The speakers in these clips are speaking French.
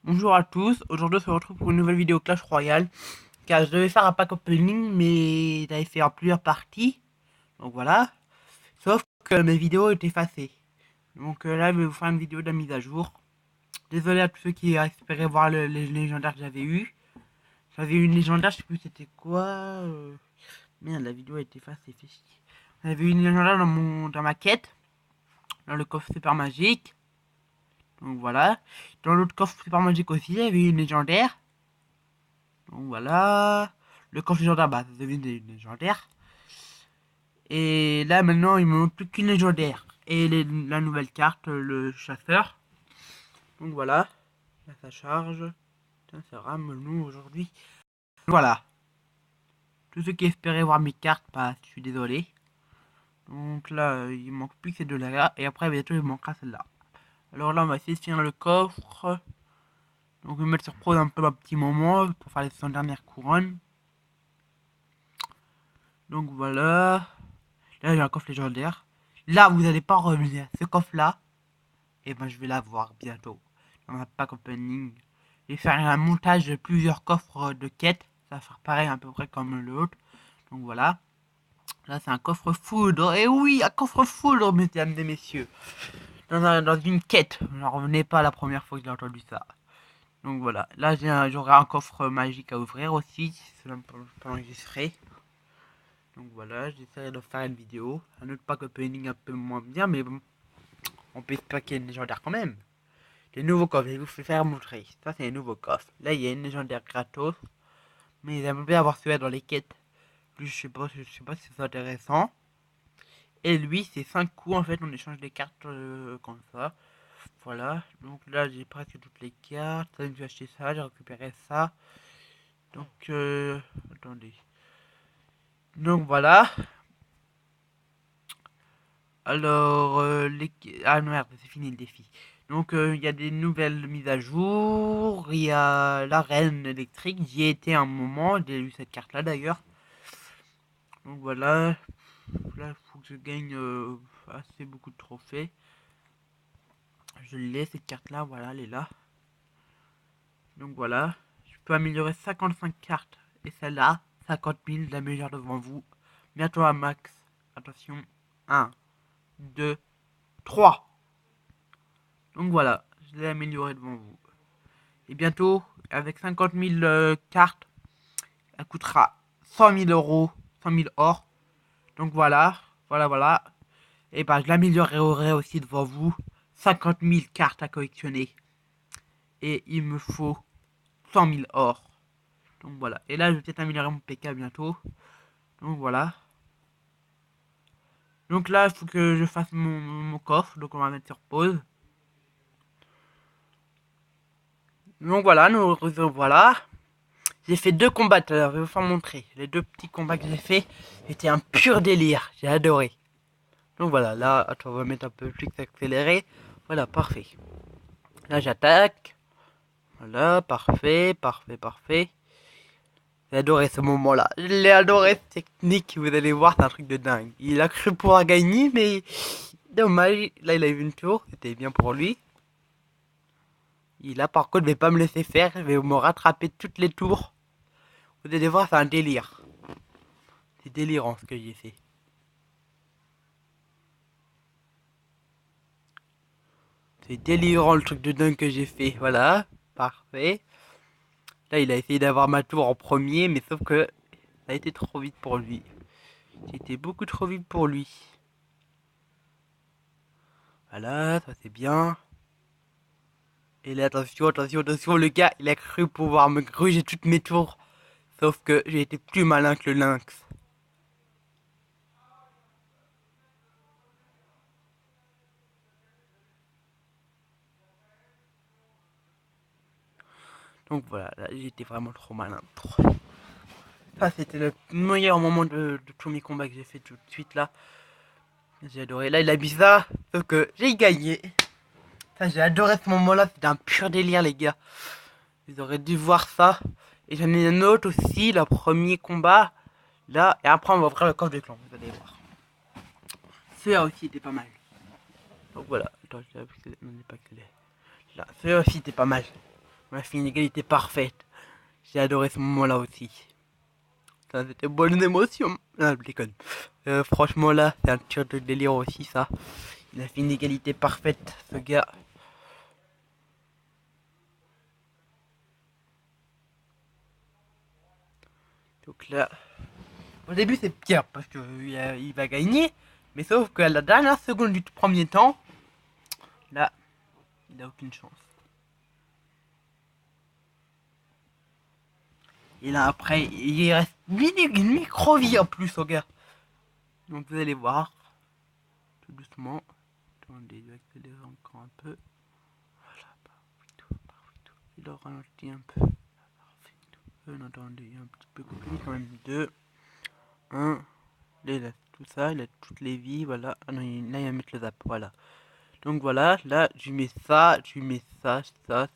Bonjour à tous, aujourd'hui on se retrouve pour une nouvelle vidéo Clash Royale. Car je devais faire un pack opening mais j'avais fait en plusieurs parties. Donc voilà. Sauf que mes vidéos étaient effacées. Donc là je vais vous faire une vidéo de la mise à jour. Désolé à tous ceux qui espéraient voir les légendaires que j'avais eu. J'avais eu une légendaire, je sais plus c'était quoi. Merde, la vidéo a été effacée, fait chier. J'avais eu une légendaire dans ma quête. Dans le coffre super magique. Donc voilà. Dans l'autre coffre super magique aussi, j'avais eu une légendaire. Donc voilà. Le coffre légendaire, bah, ça devient des légendaires. Et là, maintenant, il me manque plus qu'une légendaire. Et la nouvelle carte, le chasseur. Donc voilà. Là, ça charge. Putain, ça rame, nous, aujourd'hui. Voilà. Tous ceux qui espéraient voir mes cartes, bah, je suis désolé. Donc là, il manque plus que ces deux-là. Et après, bientôt, il manquera celle-là. Alors là, on va essayer de finir le coffre. Donc, je vais mettre sur pause un peu un petit moment pour faire les 100 dernières couronnes. Donc voilà. Là, j'ai un coffre légendaire. Là, vous n'allez pas revenir. Ce coffre-là, et ben, je vais l'avoir bientôt. Dans ma pack opening. Je vais faire un montage de plusieurs coffres de quête. Ça va faire pareil à peu près comme l'autre. Donc voilà. Là, c'est un coffre foudre. Et oui, un coffre foudre, mesdames et messieurs. Dans une quête. N'en revenez pas la première fois que j'ai entendu ça. Donc voilà. Là, j'aurai un coffre magique à ouvrir aussi. Pendant que j'y serai. Donc voilà, j'essaierai de faire une vidéo. Un autre pack opening un peu moins bien, mais bon, on peut espérer qu'il y ait une légendaire quand même. Les nouveaux coffres, je vais vous faire montrer. Ça, c'est les nouveaux coffres. Là, il y a une légendaire gratos. Mais j'aimerais bien avoir celui-là dans les quêtes. Plus, je sais pas si c'est intéressant. Et lui, c'est 5 coups en fait. On échange des cartes comme ça. Voilà. Donc là, j'ai presque toutes les cartes. Ça, je vais acheter ça. J'ai récupéré ça. Donc, attendez. Donc voilà. Alors, ah merde, c'est fini le défi. Donc, il y a des nouvelles mises à jour. Il y a l'arène électrique. J'y ai été un moment. J'ai eu cette carte-là d'ailleurs. Donc voilà. Là, il faut que je gagne assez beaucoup de trophées. Je l'ai, cette carte-là. Voilà, elle est là. Donc voilà. Je peux améliorer 55 cartes. Et celle-là, 50 000, la meilleure devant vous. Bientôt à max. Attention. 1, 2, 3. Donc voilà, je l'ai amélioré devant vous. Et bientôt, avec 50 000 cartes, elle coûtera 100 000 euros, 100 000 or. Donc voilà, voilà. Et ben, je l'améliorerai aussi devant vous. 50 000 cartes à collectionner. Et il me faut 100 000 or. Donc voilà. Et là, je vais peut-être améliorer mon PK bientôt. Donc voilà. Donc là, il faut que je fasse mon coffre. Donc on va mettre sur pause. Donc voilà, nous voilà. J'ai fait 2 combats tout à l'heure, je vais vous faire montrer. Les 2 petits combats que j'ai fait étaient un pur délire, j'ai adoré. Donc voilà, là, attends, on va mettre un peu plus accéléré. Voilà, parfait. Là, j'attaque. Voilà, parfait. J'ai adoré ce moment-là. Je l'ai adoré, cette technique, vous allez voir, c'est un truc de dingue. Il a cru pouvoir gagner, mais dommage. Là, il a eu une tour, c'était bien pour lui. Il a par contre, ne va pas me laisser faire, il va me rattraper toutes les tours. Vous allez voir, c'est un délire. C'est délirant ce que j'ai fait. C'est délirant le truc de dingue que j'ai fait. Voilà, parfait. Là, il a essayé d'avoir ma tour en premier, mais sauf que ça a été trop vite pour lui. C'était beaucoup trop vite pour lui. Voilà, ça c'est bien. Et là, attention, le gars, il a cru pouvoir me gruger toutes mes tours. Sauf que j'ai été plus malin que le lynx. Donc voilà, là, j'ai été vraiment trop malin. Ça, c'était le meilleur moment de tous mes combats que j'ai fait tout de suite là. J'ai adoré. Là, il a mis ça, sauf que j'ai gagné. Ça, j'ai adoré ce moment-là, c'était un pur délire, les gars. Vous auraient dû voir ça. Et j'en ai un autre aussi, le premier combat. Là, et après, on va ouvrir le coffre de clan, vous allez voir. Celui-là aussi était pas mal. Donc voilà. Attends, je l'ai pas que là. Celui-là aussi était pas mal. On a fait une égalité parfaite. J'ai adoré ce moment-là aussi. Ça, c'était bonnes émotions. Ah, je déconne. Franchement, là, c'est un tir de délire aussi, ça. Il a fait une égalité parfaite, ce gars. Donc là, au début, c'est pire parce que il va gagner. Mais sauf qu'à la dernière seconde du premier temps, là, il a aucune chance. Et là, après, il reste une micro-vie en plus au gars. Donc vous allez voir, tout doucement. Attendez, je vais accélérer encore un peu. Voilà, parfait. Il a ralenti un peu. Parfait. Attendez, un petit peu plus quand même. 2, 1. Là, il a tout ça, il a toutes les vies, voilà. Ah non, là, il va mettre le zap, voilà. Donc voilà, là, je mets ça,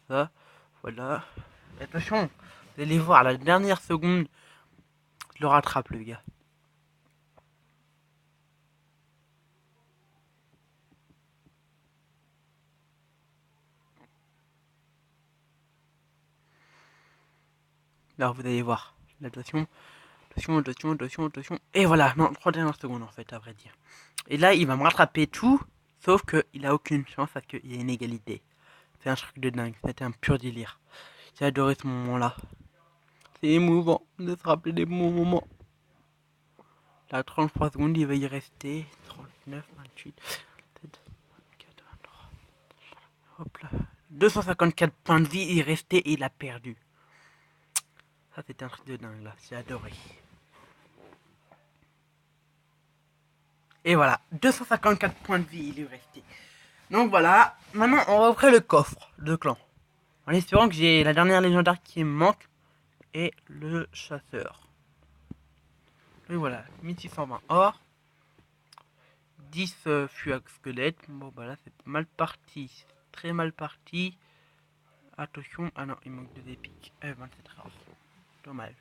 ça. Voilà. Attention, vous allez voir, à la dernière seconde, je le rattrape, le gars. Là, vous allez voir. Attention. Et voilà, non, 3 dernières secondes en fait, à vrai dire. Et là, il va me rattraper tout, sauf qu'il a aucune chance parce qu'il y a une égalité. C'est un truc de dingue, c'était un pur délire. J'ai adoré ce moment-là. C'est émouvant de se rappeler des bons moments. Là, 33 secondes, il va y rester. 39, 28, 27, 24, 23. Hop là. 254 points de vie, il restait et il a perdu. Ça, c'était un truc de dingue là, j'ai adoré. Et voilà, 254 points de vie, il est resté. Donc voilà, maintenant on va ouvrir le coffre de clan. En espérant que j'ai la dernière légendaire qui me manque et le chasseur. Et voilà, 1620 or, 10 fuax squelette. Bon bah là c'est mal parti, très mal parti. Attention, ah non, il manque 2 épiques. 27 rares, dommage.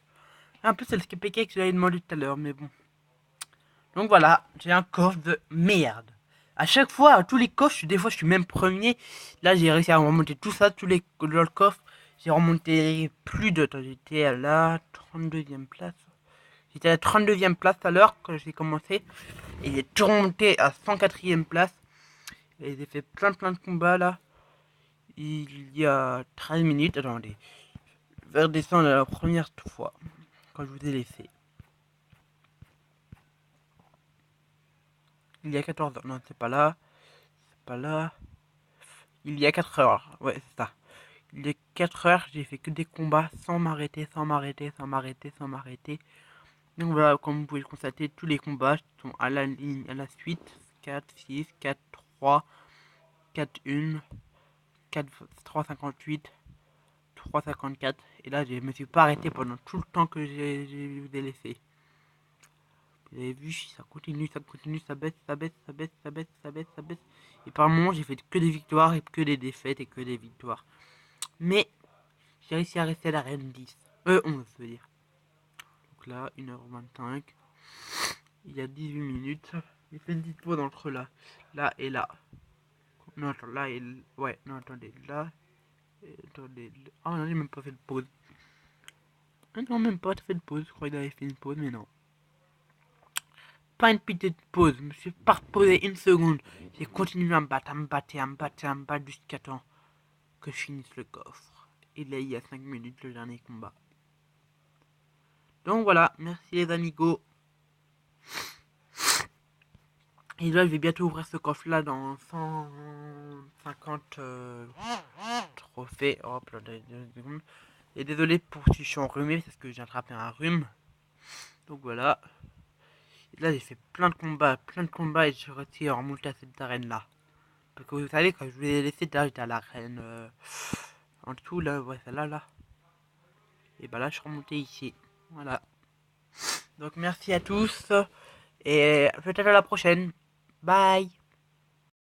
Un peu c'est le SKPK que j'avais demandé tout à l'heure, mais bon. Donc voilà, j'ai un coffre de merde. À chaque fois, à tous les coffres, des fois je suis même premier. Là j'ai réussi à remonter tout ça, tous les coffres. J'ai remonté plus de temps. J'étais à la 32e place. J'étais à la 32e place à l'heure quand j'ai commencé. Et j'ai tout remonté à 104e place. Et j'ai fait plein de combats là. Il y a 13 minutes. Attendez. Je vais redescendre à la première fois. Quand je vous ai laissé. Il y a 14 heures. Non, c'est pas là. C'est pas là. Il y a 4 heures. Ouais, c'est ça. Il y a 4 heures, j'ai fait que des combats sans m'arrêter. Donc voilà, comme vous pouvez le constater, tous les combats sont à la ligne, à la suite. 4, 6, 4, 3, 4, 1, 4, 3, 58, 3, 54. Et là, je me suis pas arrêté pendant tout le temps que j'ai vous ai laissé. Vous avez vu, ça continue, ça baisse. Et par moments, j'ai fait que des victoires et que des défaites et que des victoires. Mais j'ai réussi à rester à la reine 10. 11, je veux dire. Donc là, 1h25. Il y a 18 minutes. J'ai fait une petite pause entre là. Là et là. Non, attends, là et... Ouais, non, attendez. Là... Attendez... Ah non, j'ai même pas fait de pause. Ah non, même pas fait de pause. Je crois qu'il avait fait une pause, mais non. Pas une petite pause. Je me suis pas reposé une seconde. J'ai continué à me battre, jusqu'à temps que je finisse le coffre. Et là, il y a 5 minutes, le dernier combat. Donc voilà, merci les amigos. Et là, je vais bientôt ouvrir ce coffre-là dans 150 trophées. Hop là, 2 secondes. Et désolé pour si je suis enrhumé, parce que j'ai attrapé un rhume. Donc voilà. Et là, j'ai fait plein de combats, et j'ai réussi à remonter à cette arène-là. Parce que vous savez, quand je vous ai laissé, là, j'étais à l'arène en dessous, là, ouais, celle-là, là. Et bah là, je suis remonté ici. Voilà. Donc merci à tous. Et peut-être à la prochaine. Bye.